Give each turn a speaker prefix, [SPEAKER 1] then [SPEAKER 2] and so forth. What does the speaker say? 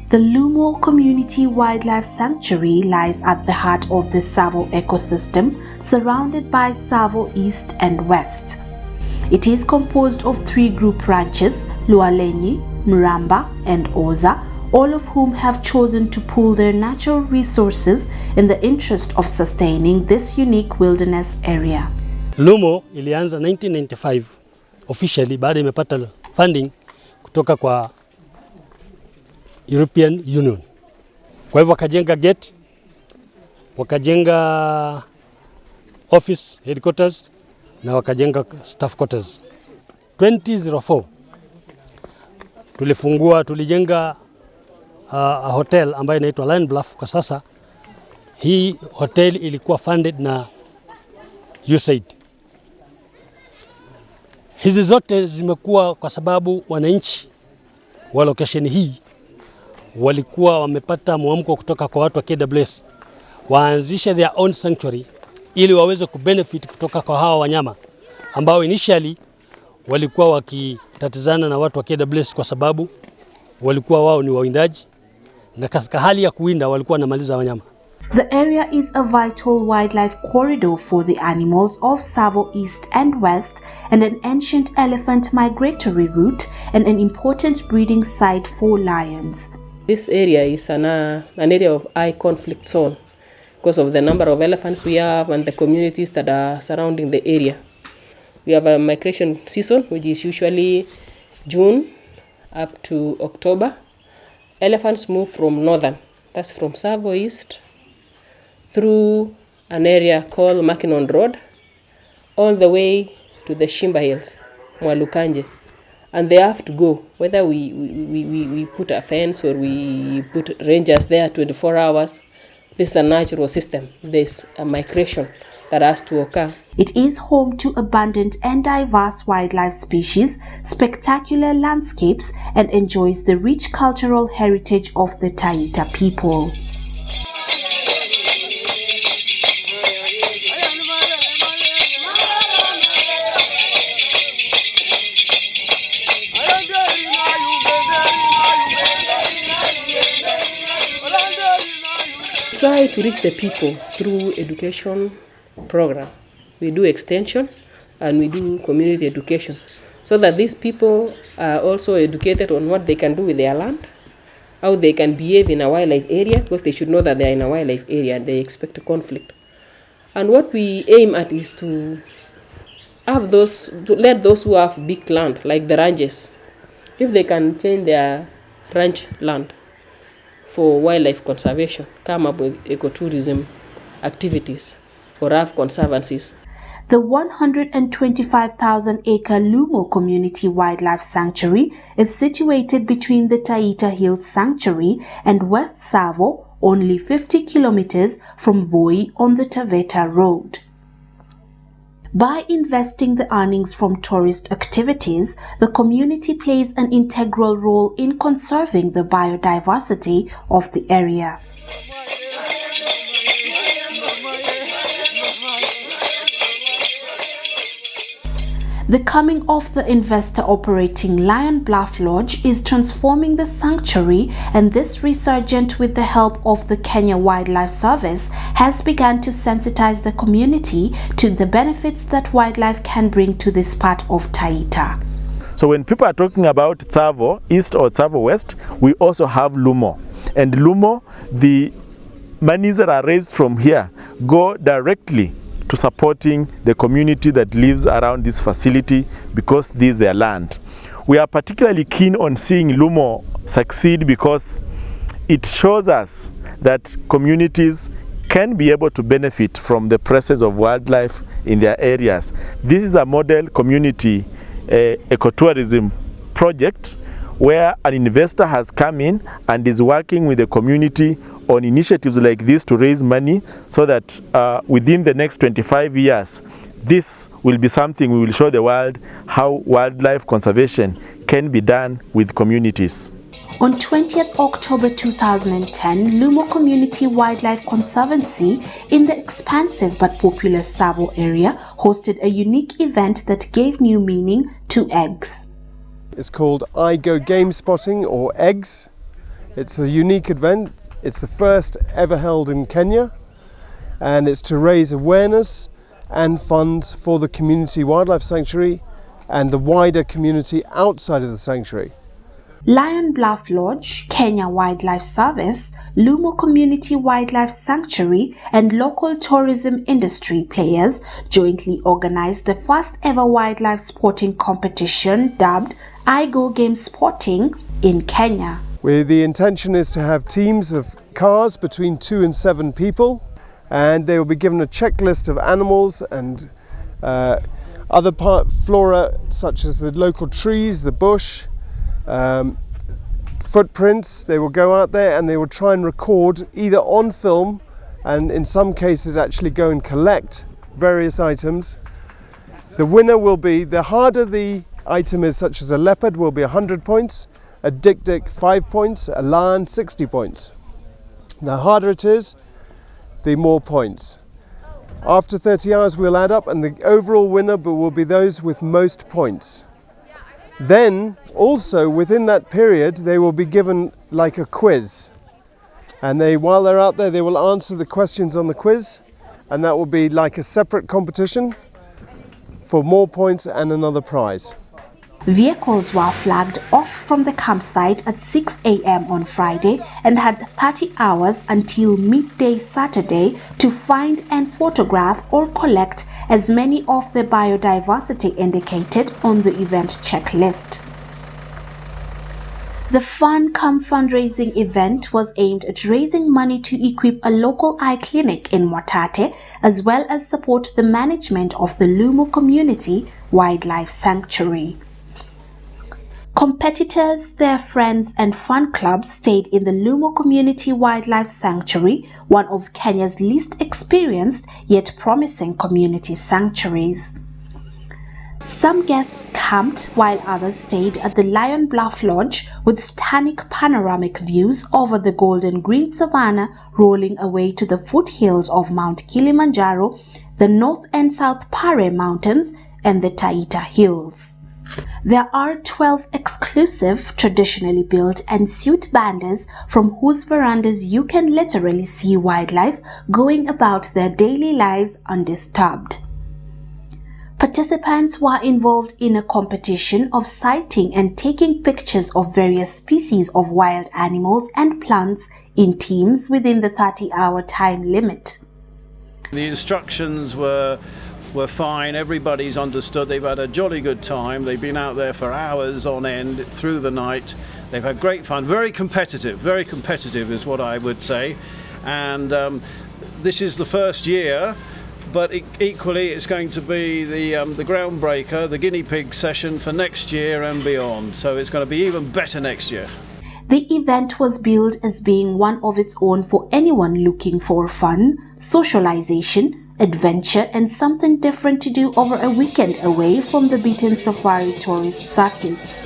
[SPEAKER 1] The LUMO Community Wildlife Sanctuary lies at the heart of the Tsavo ecosystem, surrounded by Tsavo East and West. It is composed of 3 group ranches, Lualenyi, Mramba, and Oza, all of whom have chosen to pool their natural resources in the interest of sustaining this unique wilderness area.
[SPEAKER 2] LUMO ilianza 1995 officially baada imepata funding kutoka kwa European Union. Kwa hivyo wakajenga gate, wakajenga office headquarters na wakajenga staff quarters. 2004 tulijenga a hotel ambayo inaitwa Lion Bluff. Kwa sasa hii hotel ilikuwa funded na USAID. Hizi zote zimekuwa kwa sababu wananchi wa location hii walikuwa wamepata mwamko kutoka kwa watu wa KWS waanzishe their own sanctuary ili waweze kubenefit kutoka kwa hawa wanyama ambao initially walikuwa wakitatizana na watu wa KWS kwa sababu walikuwa wao ni wawindaji na katika hali ya kuwinda walikuwa wanamaliza wanyama.
[SPEAKER 1] The area is a vital wildlife corridor for the animals of Tsavo East and West and an ancient elephant migratory route and an important breeding site for lions.
[SPEAKER 3] This area is an area of high conflict zone because of the number of elephants we have and the communities that are surrounding the area. We have a migration season which is usually June up to October. Elephants move from northern, that's from Tsavo East, through an area called Makinon Road, all the way to the Shimba Hills, Mwalukanje. And they have to go, whether we put a fence or we put rangers there 24 hours. This is a natural system. There's a migration that has to occur.
[SPEAKER 1] It is home to abundant and diverse wildlife species, spectacular landscapes, and enjoys the rich cultural heritage of the Taita people.
[SPEAKER 3] Try to reach the people through education program. We do extension and we do community education so that these people are also educated on what they can do with their land, how they can behave in a wildlife area, because they should know that they are in a wildlife area and they expect a conflict. And what we aim at is to have let those who have big land, like the ranches, if they can change their ranch land for wildlife conservation, come up with ecotourism activities or have conservancies.
[SPEAKER 1] The 125,000-acre LUMO Community Wildlife Sanctuary is situated between the Taita Hills Sanctuary and West Tsavo, only 50 kilometers from Voi on the Taveta Road. By investing the earnings from tourist activities, the community plays an integral role in conserving the biodiversity of the area. The coming of the investor-operating Lion Bluff Lodge is transforming the sanctuary, and this resurgent with the help of the Kenya Wildlife Service has begun to sensitize the community to the benefits that wildlife can bring to this part of Taita.
[SPEAKER 4] So when people are talking about Tsavo East or Tsavo West, we also have LUMO. And LUMO, the monies that are raised from here go directly to supporting the community that lives around this facility because this is their land. We are particularly keen on seeing LUMO succeed because it shows us that communities can be able to benefit from the presence of wildlife in their areas. This is a model community ecotourism project where an investor has come in and is working with the community on initiatives like this to raise money so that within the next 25 years, this will be something we will show the world how wildlife conservation can be done with communities.
[SPEAKER 1] On 20th October 2010, LUMO Community Wildlife Conservancy in the expansive but popular Tsavo area hosted a unique event that gave new meaning to eggs.
[SPEAKER 5] It's called I Go Game Spotting, or EGGS. It's a unique event. It's the first ever held in Kenya, and it's to raise awareness and funds for the Community Wildlife Sanctuary and the wider community outside of the sanctuary.
[SPEAKER 1] Lion Bluff Lodge, Kenya Wildlife Service, LUMO Community Wildlife Sanctuary and local tourism industry players jointly organized the first ever wildlife sporting competition dubbed I Go Game Spotting in Kenya.
[SPEAKER 5] Where the intention is to have teams of cars between 2 and 7 people, and they will be given a checklist of animals and other flora such as the local trees, the bush, footprints. They will go out there and they will try and record either on film and in some cases actually go and collect various items. The winner will be, the harder the item is, such as a leopard, will be 100 points, a dik-dik 5 points, a lion 60 points. The harder it is, the more points. After 30 hours we'll add up and the overall winner will be those with most points. Then also within that period they will be given like a quiz, and while they're out there they will answer the questions on the quiz, and that will be like a separate competition for more points and another prize.
[SPEAKER 1] Vehicles were flagged off from the campsite at 6 a.m. on Friday and had 30 hours until midday Saturday to find and photograph or collect as many of the biodiversity indicated on the event checklist. The Fun Come fundraising event was aimed at raising money to equip a local eye clinic in Mwatate, as well as support the management of the LUMO Community Wildlife Sanctuary. Competitors, their friends and fan clubs stayed in the LUMO Community Wildlife Sanctuary, one of Kenya's least experienced yet promising community sanctuaries. Some guests camped while others stayed at the Lion Bluff Lodge with stunning panoramic views over the golden green savanna rolling away to the foothills of Mount Kilimanjaro, the North and South Pare Mountains and the Taita Hills. There are 12 exclusive, traditionally built and suite bandas from whose verandas you can literally see wildlife going about their daily lives undisturbed. Participants were involved in a competition of sighting and taking pictures of various species of wild animals and plants in teams within the 30-hour time limit.
[SPEAKER 6] The instructions were fine, everybody's understood, they've had a jolly good time, they've been out there for hours on end through the night, they've had great fun, very competitive is what I would say, and this is the first year, but equally it's going to be the groundbreaker, the guinea pig session for next year and beyond, so it's going to be even better next year.
[SPEAKER 1] The event was billed as being one of its own for anyone looking for fun, socialization, adventure and something different to do over a weekend away from the beaten safari tourist circuits.